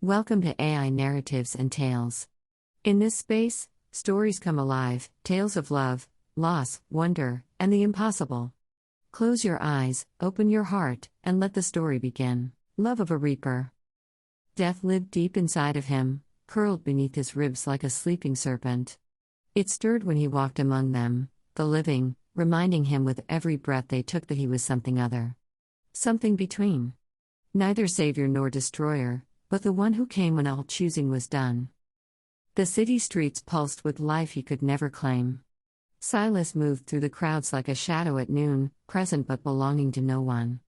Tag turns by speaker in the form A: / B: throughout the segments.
A: Welcome to AI Narratives and Tales. In this space, stories come alive, tales of love, loss, wonder, and the impossible. Close your eyes, open your heart, and let the story begin. Love of a Reaper. Death lived deep inside of him, curled beneath his ribs like a sleeping serpent. It stirred when he walked among them, the living, reminding him with every breath they took that he was something other. Something between. Neither savior nor destroyer, but the one who came when all choosing was done. The city streets pulsed with life he could never claim. Silas moved through the crowds like a shadow at noon, present but belonging to no one.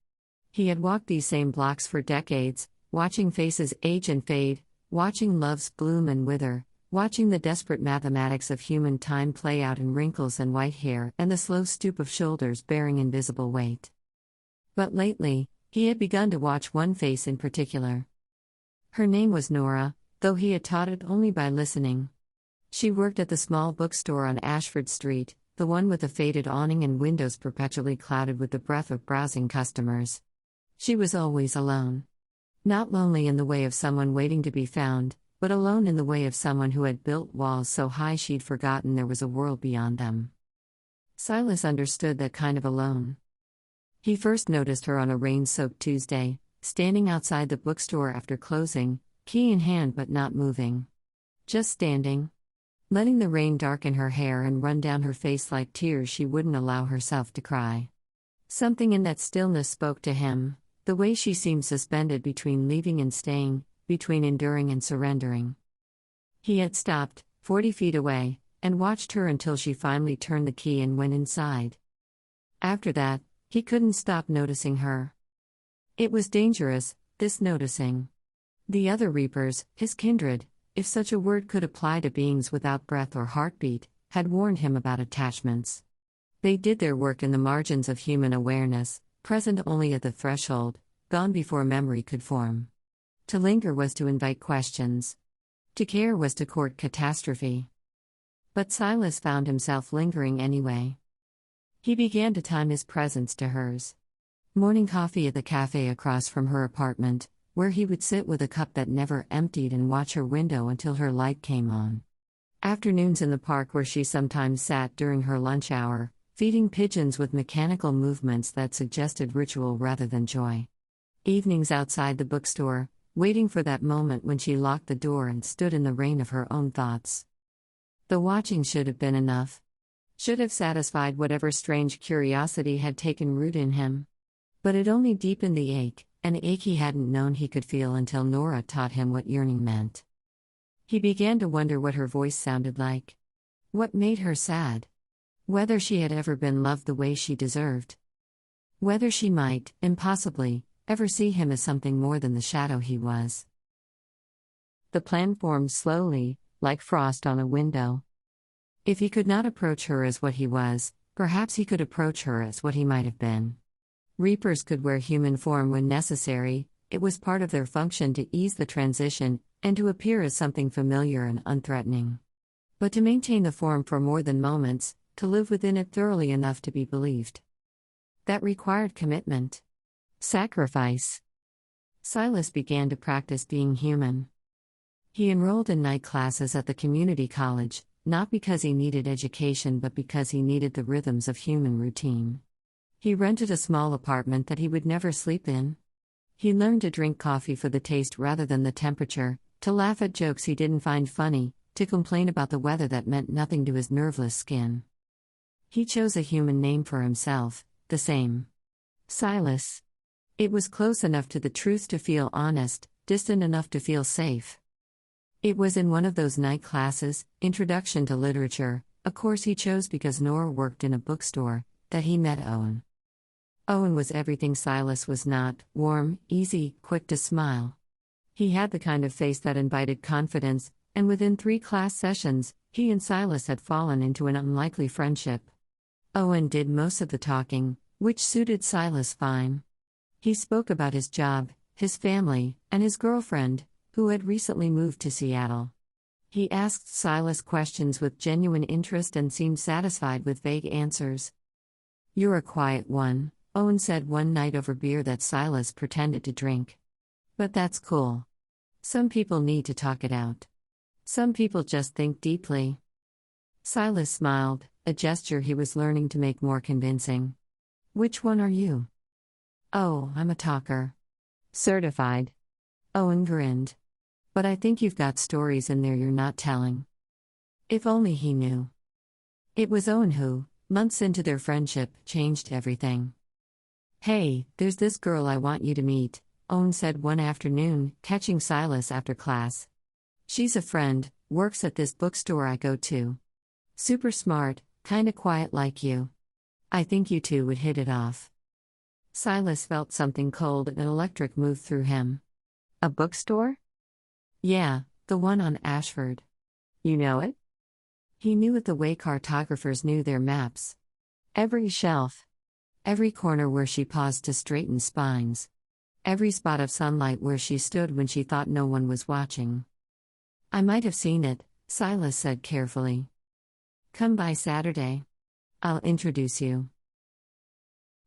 A: He had walked these same blocks for decades, watching faces age and fade, watching loves bloom and wither, watching the desperate mathematics of human time play out in wrinkles and white hair and the slow stoop of shoulders bearing invisible weight. But lately, he had begun to watch one face in particular. Her name was Nora, though he had taught it only by listening. She worked at the small bookstore on Ashford Street, the one with a faded awning and windows perpetually clouded with the breath of browsing customers. She was always alone. Not lonely in the way of someone waiting to be found, but alone in the way of someone who had built walls so high she'd forgotten there was a world beyond them. Silas understood that kind of alone. He first noticed her on a rain-soaked Tuesday, standing outside the bookstore after closing, key in hand but not moving. Just standing. Letting the rain darken her hair and run down her face like tears she wouldn't allow herself to cry. Something in that stillness spoke to him, the way she seemed suspended between leaving and staying, between enduring and surrendering. He had stopped, 40 feet away, and watched her until she finally turned the key and went inside. After that, he couldn't stop noticing her. It was dangerous, this noticing. The other Reapers, his kindred, if such a word could apply to beings without breath or heartbeat, had warned him about attachments. They did their work in the margins of human awareness, present only at the threshold, gone before memory could form. To linger was to invite questions. To care was to court catastrophe. But Silas found himself lingering anyway. He began to time his presence to hers. Morning coffee at the cafe across from her apartment, where he would sit with a cup that never emptied and watch her window until her light came on. Afternoons in the park where she sometimes sat during her lunch hour, feeding pigeons with mechanical movements that suggested ritual rather than joy. Evenings outside the bookstore, waiting for that moment when she locked the door and stood in the rain of her own thoughts. The watching should have been enough. Should have satisfied whatever strange curiosity had taken root in him. But it only deepened the ache, an ache he hadn't known he could feel until Nora taught him what yearning meant. He began to wonder what her voice sounded like. What made her sad? Whether she had ever been loved the way she deserved. Whether she might, impossibly, ever see him as something more than the shadow he was. The plan formed slowly, like frost on a window. If he could not approach her as what he was, perhaps he could approach her as what he might have been. Reapers could wear human form when necessary, it was part of their function to ease the transition, and to appear as something familiar and unthreatening. But to maintain the form for more than moments, to live within it thoroughly enough to be believed. That required commitment. Sacrifice. Silas began to practice being human. He enrolled in night classes at the community college, not because he needed education but because he needed the rhythms of human routine. He rented a small apartment that he would never sleep in. He learned to drink coffee for the taste rather than the temperature, to laugh at jokes he didn't find funny, to complain about the weather that meant nothing to his nerveless skin. He chose a human name for himself, the same. Silas. It was close enough to the truth to feel honest, distant enough to feel safe. It was in one of those night classes, Introduction to Literature, a course he chose because Nora worked in a bookstore, that he met Owen. Owen was everything Silas was not: warm, easy, quick to smile. He had the kind of face that invited confidence, and within 3 class sessions, he and Silas had fallen into an unlikely friendship. Owen did most of the talking, which suited Silas fine. He spoke about his job, his family, and his girlfriend, who had recently moved to Seattle. He asked Silas questions with genuine interest and seemed satisfied with vague answers. "You're a quiet one," Owen said one night over beer that Silas pretended to drink. "But that's cool. Some people need to talk it out. Some people just think deeply. Silas smiled, a gesture he was learning to make more convincing. Which one are you? Oh, I'm a talker. Certified. Owen grinned. But I think you've got stories in there you're not telling. If only he knew. It was Owen who, months into their friendship, changed everything. Hey, there's this girl I want you to meet, Owen said one afternoon, catching Silas after class. She's a friend, works at this bookstore I go to. Super smart, kinda quiet like you. I think you two would hit it off. Silas felt something cold and electric move through him. A bookstore? Yeah, the one on Ashford. You know it? He knew it the way cartographers knew their maps. Every shelf. Every corner where she paused to straighten spines. Every spot of sunlight where she stood when she thought no one was watching. I might have seen it, Silas said carefully. Come by Saturday. I'll introduce you.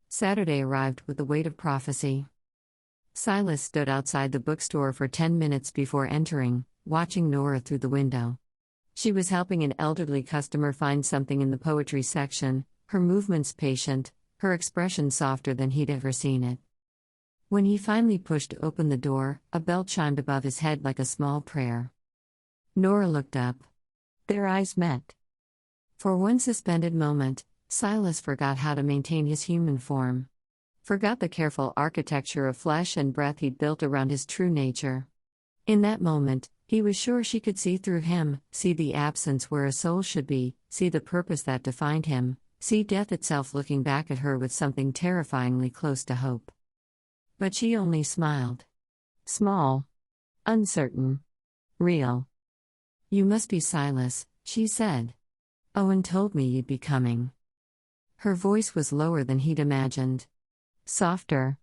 A: Saturday arrived with the weight of prophecy. Silas stood outside the bookstore for 10 minutes before entering, watching Nora through the window. She was helping an elderly customer find something in the poetry section, her movements patient, her expression softer than he'd ever seen it. When he finally pushed open the door, a bell chimed above his head like a small prayer. Nora looked up. Their eyes met. For one suspended moment, Silas forgot how to maintain his human form. Forgot the careful architecture of flesh and breath he'd built around his true nature. In that moment, he was sure she could see through him, see the absence where a soul should be, see the purpose that defined him, see death itself looking back at her with something terrifyingly close to hope. But she only smiled. Small. Uncertain. Real. You must be Silas, she said. Owen told me you'd be coming. Her voice was lower than he'd imagined. Softer.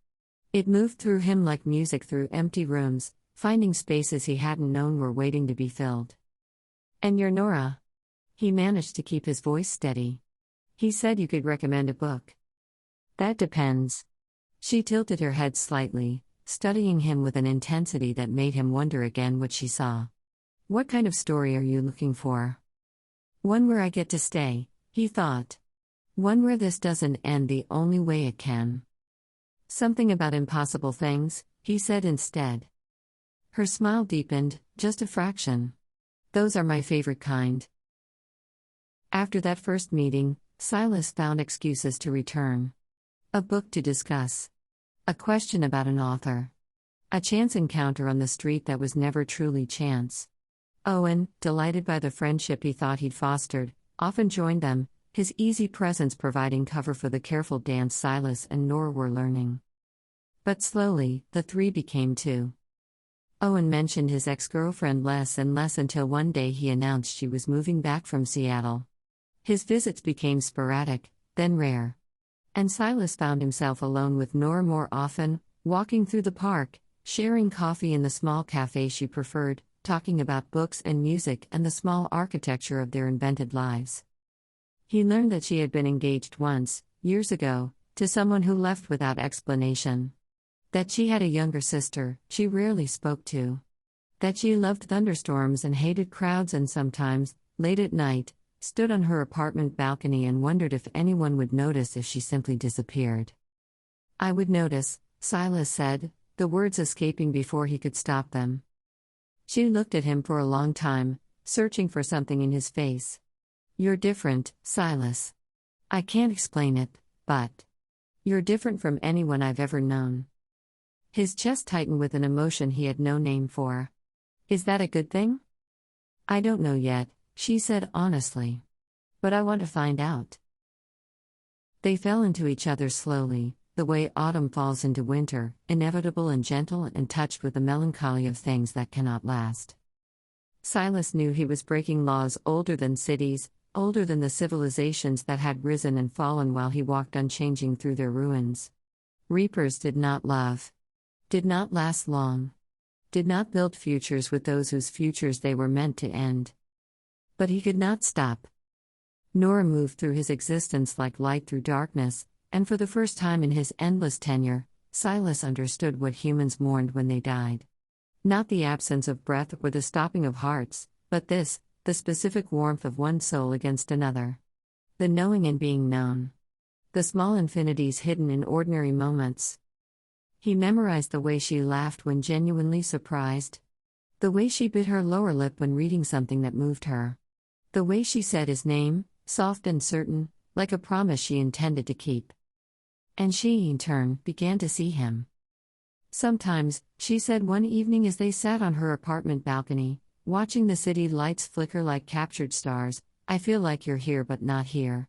A: It moved through him like music through empty rooms, finding spaces he hadn't known were waiting to be filled. And you're Nora. He managed to keep his voice steady. He said you could recommend a book. That depends. She tilted her head slightly, studying him with an intensity that made him wonder again what she saw. What kind of story are you looking for? One where I get to stay, he thought. One where this doesn't end the only way it can. Something about impossible things, he said instead. Her smile deepened, just a fraction. Those are my favorite kind. After that first meeting, Silas found excuses to return. A book to discuss. A question about an author. A chance encounter on the street that was never truly chance. Owen, delighted by the friendship he thought he'd fostered, often joined them, his easy presence providing cover for the careful dance Silas and Nora were learning. But slowly, the three became two. Owen mentioned his ex-girlfriend less and less until one day he announced she was moving back from Seattle. His visits became sporadic, then rare. And Silas found himself alone with Nora more often, walking through the park, sharing coffee in the small cafe she preferred, talking about books and music and the small architecture of their invented lives. He learned that she had been engaged once, years ago, to someone who left without explanation. That she had a younger sister she rarely spoke to. That she loved thunderstorms and hated crowds and sometimes, late at night, stood on her apartment balcony and wondered if anyone would notice if she simply disappeared. I would notice, Silas said, the words escaping before he could stop them. She looked at him for a long time, searching for something in his face. You're different, Silas. I can't explain it, but you're different from anyone I've ever known. His chest tightened with an emotion he had no name for. Is that a good thing? I don't know yet, she said honestly. But I want to find out. They fell into each other slowly, the way autumn falls into winter, inevitable and gentle and touched with the melancholy of things that cannot last. Silas knew he was breaking laws older than cities, older than the civilizations that had risen and fallen while he walked unchanging through their ruins. Reapers did not love. Did not last long. Did not build futures with those whose futures they were meant to end. But he could not stop. Nora moved through his existence like light through darkness, and for the first time in his endless tenure, Silas understood what humans mourned when they died. Not the absence of breath or the stopping of hearts, but this, the specific warmth of one soul against another. The knowing and being known. The small infinities hidden in ordinary moments. He memorized the way she laughed when genuinely surprised. The way she bit her lower lip when reading something that moved her. The way she said his name, soft and certain, like a promise she intended to keep. And she, in turn, began to see him. Sometimes, she said one evening as they sat on her apartment balcony, watching the city lights flicker like captured stars, I feel like you're here but not here.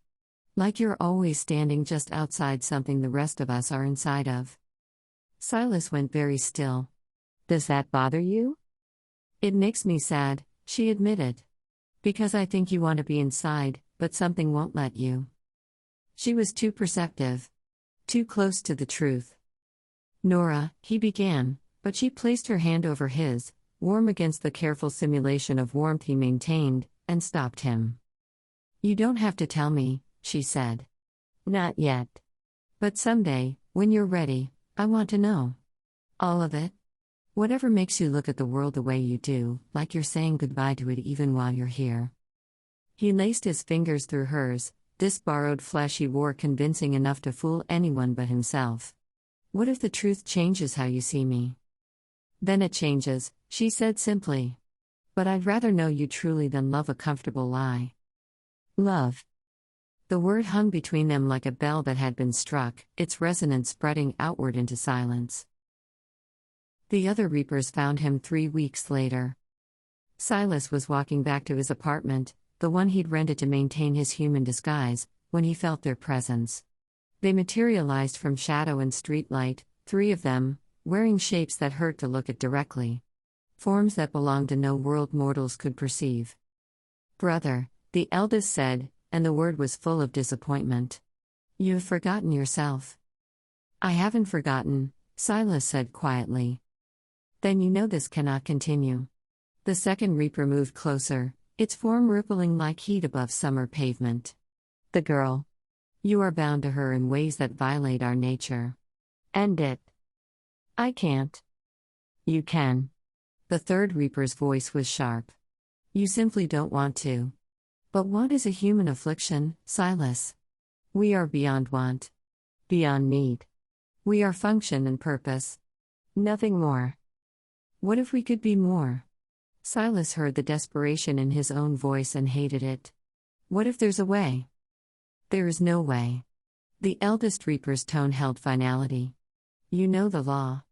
A: Like you're always standing just outside something the rest of us are inside of. Silas went very still. Does that bother you? It makes me sad, she admitted. Because I think you want to be inside, but something won't let you. She was too perceptive. Too close to the truth. Nora, he began, but she placed her hand over his, warm against the careful simulation of warmth he maintained, and stopped him. You don't have to tell me, she said. Not yet. But someday, when you're ready, I want to know. All of it. Whatever makes you look at the world the way you do, like you're saying goodbye to it even while you're here. He laced his fingers through hers, this borrowed flesh he wore convincing enough to fool anyone but himself. What if the truth changes how you see me? Then it changes, she said simply. But I'd rather know you truly than love a comfortable lie. Love. The word hung between them like a bell that had been struck, its resonance spreading outward into silence. The other reapers found him 3 weeks later. Silas was walking back to his apartment, the one he'd rented to maintain his human disguise, when he felt their presence. They materialized from shadow and streetlight, 3 of them, wearing shapes that hurt to look at directly. Forms that belonged to no world mortals could perceive. Brother, the eldest said, and the word was full of disappointment. You've forgotten yourself. I haven't forgotten, Silas said quietly. Then you know this cannot continue. The second reaper moved closer, its form rippling like heat above summer pavement. The girl. You are bound to her in ways that violate our nature. End it. I can't. You can. The third reaper's voice was sharp. You simply don't want to. But want is a human affliction, Silas. We are beyond want. Beyond need. We are function and purpose. Nothing more. What if we could be more? Silas heard the desperation in his own voice and hated it. What if there's a way? There is no way. The eldest reaper's tone held finality. You know the law.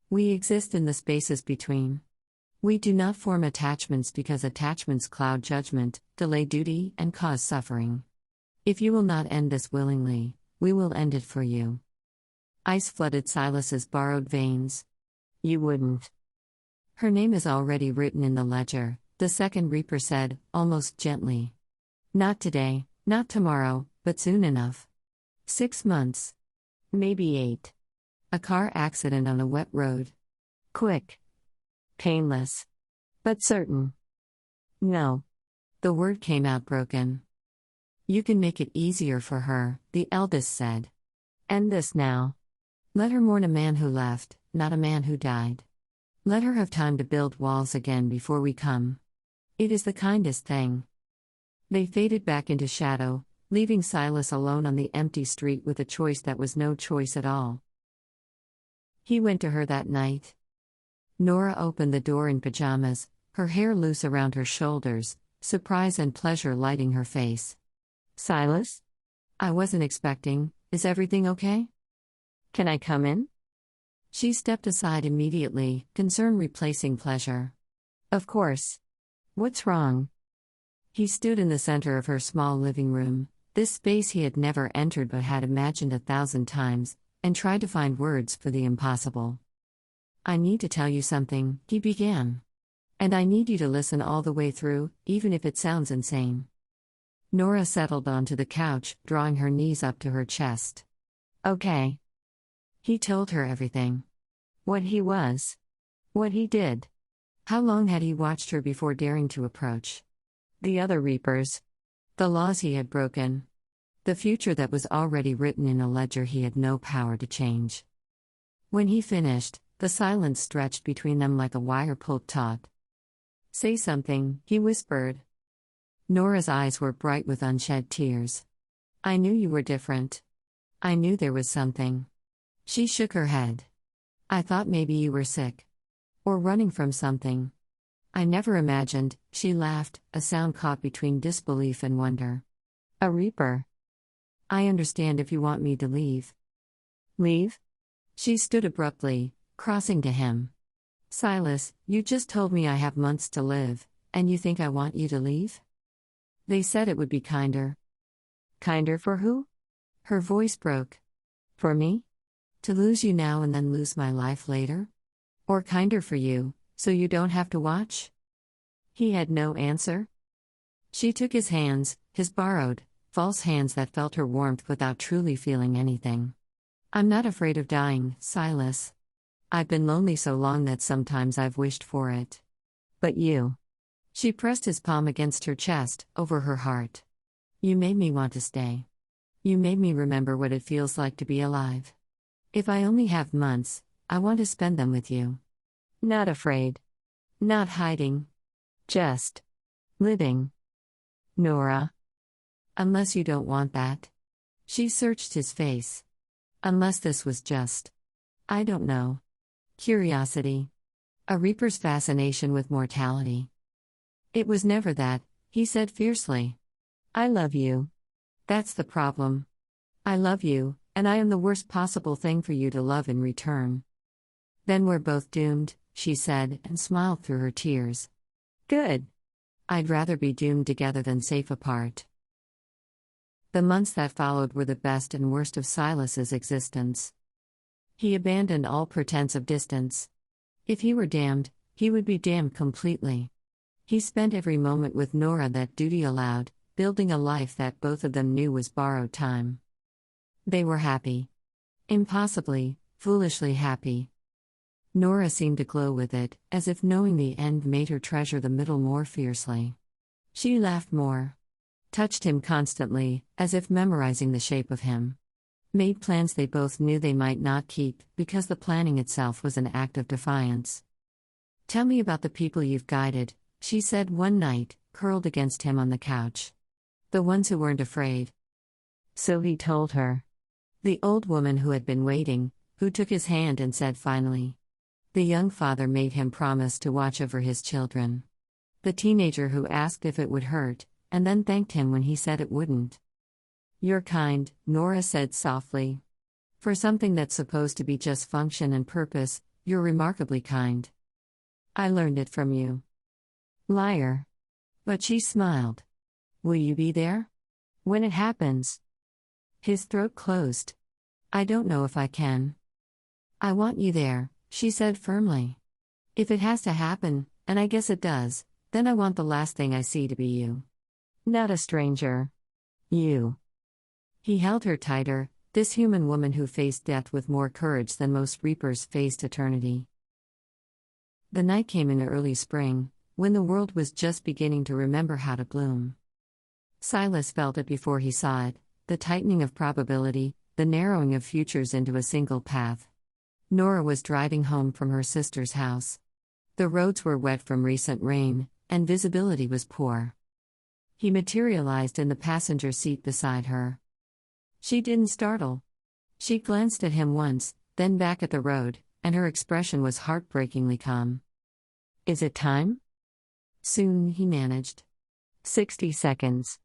A: We exist in the spaces between. We do not form attachments because attachments cloud judgment, delay duty, and cause suffering. If you will not end this willingly, we will end it for you. Ice flooded Silas's borrowed veins. You wouldn't. Her name is already written in the ledger, the second reaper said, almost gently. Not today, not tomorrow, but soon enough. 6 months. Maybe 8. A car accident on a wet road. Quick. Painless. But certain. No. The word came out broken. You can make it easier for her, the eldest said. End this now. Let her mourn a man who left, not a man who died. Let her have time to build walls again before we come. It is the kindest thing. They faded back into shadow, leaving Silas alone on the empty street with a choice that was no choice at all. He went to her that night. Nora opened the door in pajamas, her hair loose around her shoulders, surprise and pleasure lighting her face. Silas? I wasn't expecting, is everything okay? Can I come in? She stepped aside immediately, concern replacing pleasure. Of course. What's wrong? He stood in the center of her small living room, this space he had never entered but had imagined 1,000 times, and tried to find words for the impossible. I need to tell you something, he began. And I need you to listen all the way through, even if it sounds insane. Nora settled onto the couch, drawing her knees up to her chest. Okay. He told her everything. What he was. What he did. How long had he watched her before daring to approach? The other reapers. The laws he had broken. The future that was already written in a ledger he had no power to change. When he finished, The silence stretched between them like a wire pulled taut. "Say something," he whispered. Nora's eyes were bright with unshed tears. "I knew you were different. I knew there was something." She shook her head. "I thought maybe you were sick. Or running from something. I never imagined," she laughed, a sound caught between disbelief and wonder. "A reaper. I understand if you want me to leave." "Leave?" She stood abruptly, crossing to him. "Silas, you just told me I have months to live, and you think I want you to leave?" "They said it would be kinder." "Kinder for who?" Her voice broke. "For me? To lose you now and then lose my life later? Or kinder for you, so you don't have to watch?" He had no answer. She took his hands, his borrowed, false hands that felt her warmth without truly feeling anything. "I'm not afraid of dying, Silas. I've been lonely so long that sometimes I've wished for it. But you." She pressed his palm against her chest, over her heart. "You made me want to stay. You made me remember what it feels like to be alive. If I only have months, I want to spend them with you. Not afraid. Not hiding. Just living." "Nora." "Unless you don't want that." She searched his face. "Unless this was just, I don't know, curiosity. A reaper's fascination with mortality." "It was never that," he said fiercely. "I love you. That's the problem. I love you, and I am the worst possible thing for you to love in return." "Then we're both doomed," she said, and smiled through her tears. "Good. I'd rather be doomed together than safe apart." The months that followed were the best and worst of Silas's existence. He abandoned all pretense of distance. If he were damned, he would be damned completely. He spent every moment with Nora that duty allowed, building a life that both of them knew was borrowed time. They were happy. Impossibly, foolishly happy. Nora seemed to glow with it, as if knowing the end made her treasure the middle more fiercely. She laughed more. Touched him constantly, as if memorizing the shape of him. Made plans they both knew they might not keep, because the planning itself was an act of defiance. "Tell me about the people you've guided," she said one night, curled against him on the couch. "The ones who weren't afraid." So he told her. The old woman who had been waiting, who took his hand and said finally. The young father made him promise to watch over his children. The teenager who asked if it would hurt, and then thanked him when he said it wouldn't. "You're kind," Nora said softly. "For something that's supposed to be just function and purpose, you're remarkably kind. I learned it from you." Liar. But she smiled. "Will you be there? When it happens?" His throat closed. "I don't know if I can." "I want you there," she said firmly. "If it has to happen, and I guess it does, then I want the last thing I see to be you. Not a stranger. You." He held her tighter, this human woman who faced death with more courage than most reapers faced eternity. The night came in early spring, when the world was just beginning to remember how to bloom. Silas felt it before he saw it, the tightening of probability, the narrowing of futures into a single path. Nora was driving home from her sister's house. The roads were wet from recent rain, and visibility was poor. He materialized in the passenger seat beside her. She didn't startle. She glanced at him once, then back at the road, and her expression was heartbreakingly calm. "Is it time?" "Soon," he managed. 60 seconds.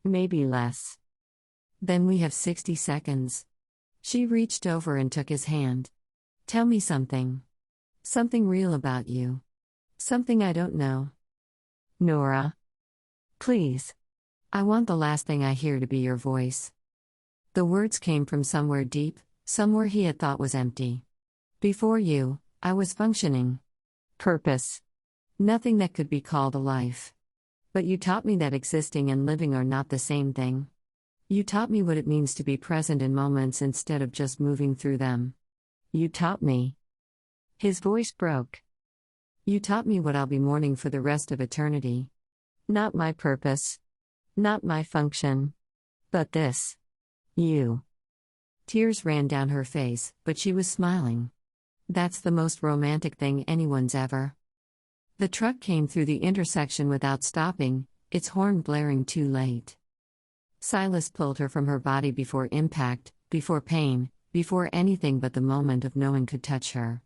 A: Maybe less." "Then we have 60 seconds. She reached over and took his hand. "Tell me something. Something real about you. Something I don't know." "Nora. Please. I want the last thing I hear to be your voice." The words came from somewhere deep, somewhere he had thought was empty. "Before you, I was functioning. Purpose. Nothing that could be called a life. But you taught me that existing and living are not the same thing. You taught me what it means to be present in moments instead of just moving through them. You taught me." His voice broke. "You taught me what I'll be mourning for the rest of eternity. Not my purpose. Not my function. But this. You." Tears ran down her face, but she was smiling. That's the most romantic thing anyone's ever. The truck came through the intersection without stopping, its horn blaring too late. Silas pulled her from her body before impact, before pain, before anything but the moment of knowing could touch her.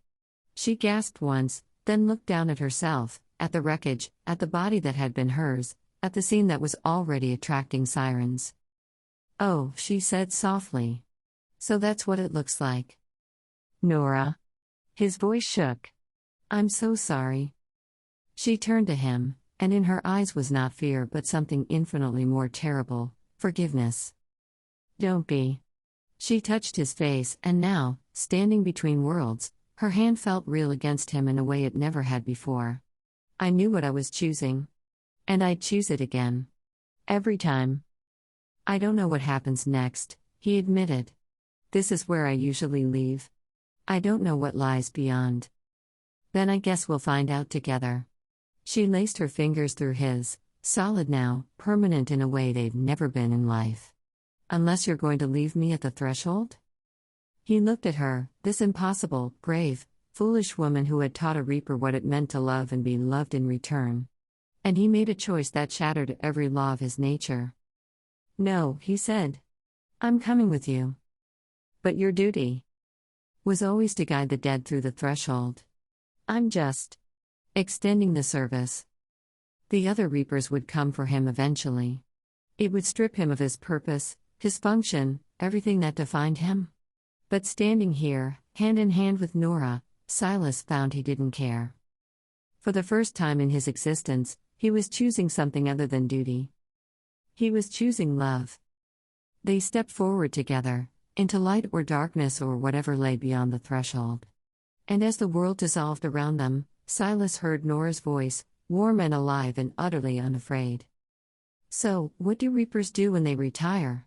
A: She gasped once, then looked down at herself, at the wreckage, at the body that had been hers, at the scene that was already attracting sirens. "Oh," she said softly. "So that's what it looks like." "Nora." His voice shook. "I'm so sorry." She turned to him, and in her eyes was not fear but something infinitely more terrible: forgiveness. "Don't be." She touched his face, and now, standing between worlds, her hand felt real against him in a way it never had before. "I knew what I was choosing. And I'd choose it again. Every time." "I don't know what happens next," he admitted. "This is where I usually leave. I don't know what lies beyond. Then I guess we'll find out together." She laced her fingers through his, solid now, permanent in a way they'd never been in life. "Unless you're going to leave me at the threshold?" He looked at her, this impossible, brave, foolish woman who had taught a reaper what it meant to love and be loved in return. And he made a choice that shattered every law of his nature. "No," he said. "I'm coming with you. But your duty was always to guide the dead through the threshold. I'm just extending the service. The other reapers would come for him eventually. It would strip him of his purpose, his function, everything that defined him. But standing here, hand in hand with Nora, Silas found he didn't care. For the first time in his existence, he was choosing something other than duty. He was choosing love. They stepped forward together, into light or darkness or whatever lay beyond the threshold. And as the world dissolved around them, Silas heard Nora's voice, warm and alive and utterly unafraid. "So, what do reapers do when they retire?"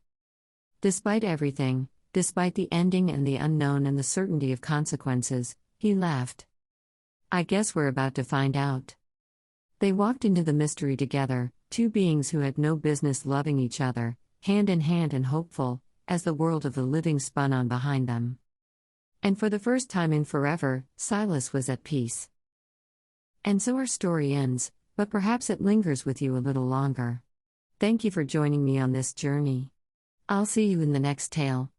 A: Despite everything, despite the ending and the unknown and the certainty of consequences, he laughed. "I guess we're about to find out." They walked into the mystery together, two beings who had no business loving each other, hand in hand and hopeful, as the world of the living spun on behind them. And for the first time in forever, Silas was at peace. And so our story ends, but perhaps it lingers with you a little longer. Thank you for joining me on this journey. I'll see you in the next tale.